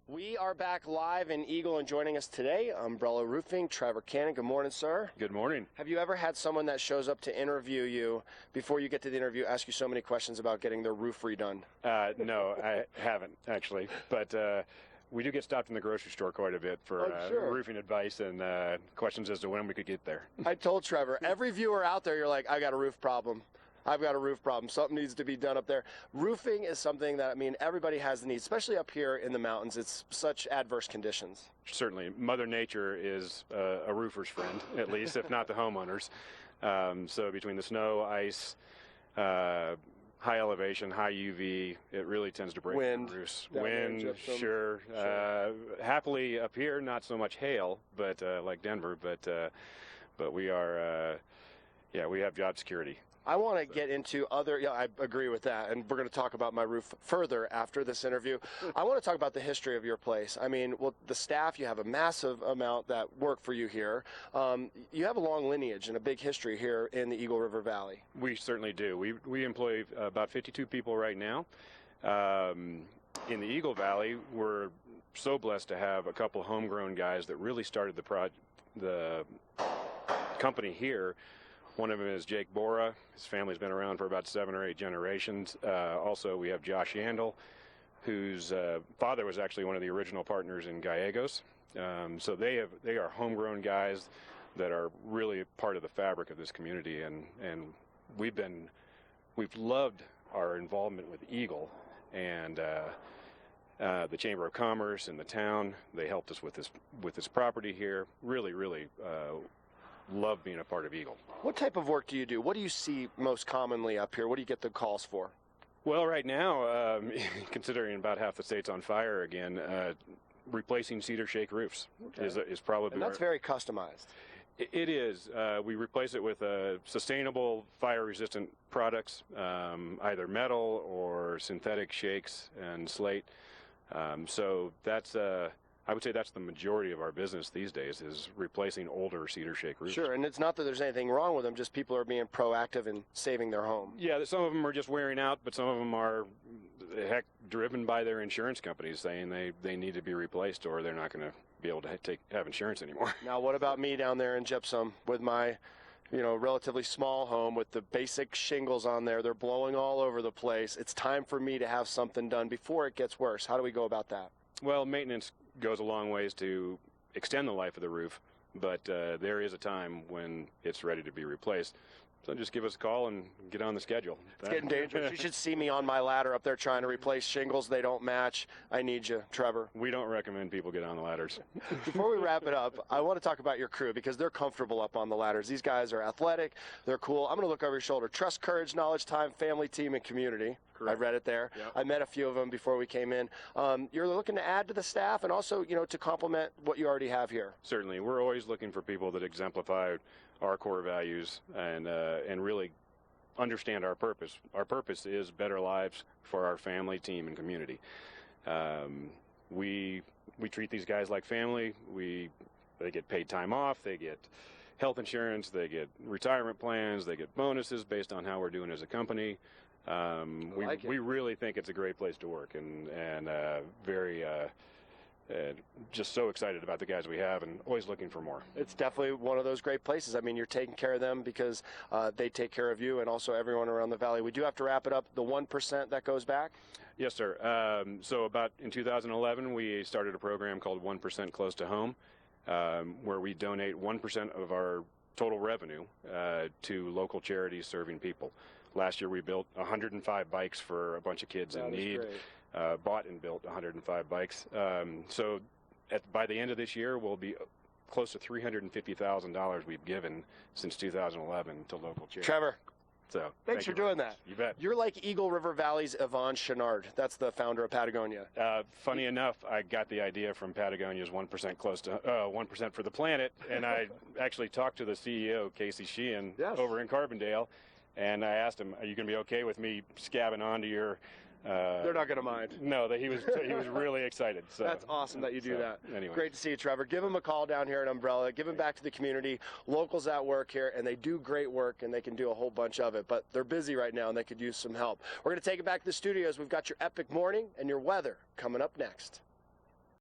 We are back live in Eagle, and joining us today, Umbrella Roofing, Trevor Cannon. Good morning, sir. Good morning. Have you ever had someone that shows up to interview you, before you get to the interview, ask you so many questions about getting their roof redone? No, I haven't, actually. But we do get stopped in the grocery store quite a bit for sure. roofing advice and questions as to when we could get there. I told Trevor, every viewer out there, you're like, I got a roof problem. I've got a roof problem. Something needs to be done up there. Roofing is something that, everybody has the need, especially up here in the mountains. It's such adverse conditions. Certainly. Mother Nature is a roofer's friend, at least, if not the homeowners. So between the snow, ice, high elevation, high UV, it really tends to break Wind. roofs. Wind, Sure. Happily up here, not so much hail, but like Denver, but we are, we have job security. I want to get into I agree with that, and we're going to talk about my roof further after this interview. I want to talk about the history of your place. The staff, you have a massive amount that work for you here. You have a long lineage and a big history here in the Eagle River Valley. We certainly do. We employ about 52 people right now. In the Eagle Valley, we're so blessed to have a couple homegrown guys that really started the company here. One of them is Jake Bora. His family's been around for about 7 or 8 generations. Also, we have Josh Yandel, whose father was actually one of the original partners in Gallegos. So they are homegrown guys that are really part of the fabric of this community, and we've loved our involvement with Eagle and the Chamber of Commerce and the town. They helped us with this property here. Really love being a part of Eagle. What type of work do you do? What do you see most commonly up here? What do you get the calls for? Well, right now, considering about half the state's on fire again, replacing cedar shake roofs is probably... And that's very customized. It is. We replace it with sustainable, fire-resistant products, either metal or synthetic shakes and slate. So that's... I would say that's the majority of our business these days, is replacing older cedar shake roofs. Sure, and it's not that there's anything wrong with them, just people are being proactive in saving their home. Yeah, some of them are just wearing out, but some of them are, driven by their insurance companies saying they need to be replaced or they're not going to be able to have insurance anymore. Now, what about me down there in Gypsum with my relatively small home with the basic shingles on there? They're blowing all over the place. It's time for me to have something done before it gets worse. How do we go about that? Well, maintenance goes a long ways to extend the life of the roof, but there is a time when it's ready to be replaced. So just give us a call and get on the schedule. It's getting dangerous. You should see me on my ladder up there trying to replace shingles. They don't match. I need you, Trevor. We don't recommend people get on the ladders. Before we wrap it up, I want to talk about your crew because they're comfortable up on the ladders. These guys are athletic. They're cool. I'm going to look over your shoulder. Trust, courage, knowledge, time, family, team, and community. Correct. I read it there. Yep. I met a few of them before we came in. You're looking to add to the staff and also, to complement what you already have here. Certainly. We're always looking for people that exemplify our core values and really understand our purpose. Our purpose is better lives for our family, team, and community. We treat these guys like family. They get paid time off. They get health insurance. They get retirement plans. They get bonuses based on how we're doing as a company. We really think it's a great place to work and very just so excited about the guys we have and always looking for more. It's definitely one of those great places. You're taking care of them because they take care of you and also everyone around the valley. We do have to wrap it up. The 1% that goes back? Yes, sir. So about in 2011, we started a program called 1% Close to Home, where we donate 1% of our total revenue to local charities serving people. Last year we built 105 bikes for a bunch of kids in need. Bought and built 105 bikes. So by the end of this year, we'll be close to $350,000 we've given since 2011 to local charities. Trevor, so thanks for doing that. You bet. You're like Eagle River Valley's Yvon Chouinard. That's the founder of Patagonia. Funny enough, I got the idea from Patagonia's 1% Close to 1% for the Planet, and I actually talked to the CEO, Casey Sheehan, over in Carbondale, and I asked him, "Are you going to be okay with me scabbing onto your?" They're not going to mind. No, he was really excited. So that's awesome that you do that. Anyway. Great to see you, Trevor. Give them a call down here at Umbrella. Give them back to the community. Locals at work here, and they do great work, and they can do a whole bunch of it. But they're busy right now, and they could use some help. We're going to take it back to the studios. We've got your epic morning and your weather coming up next.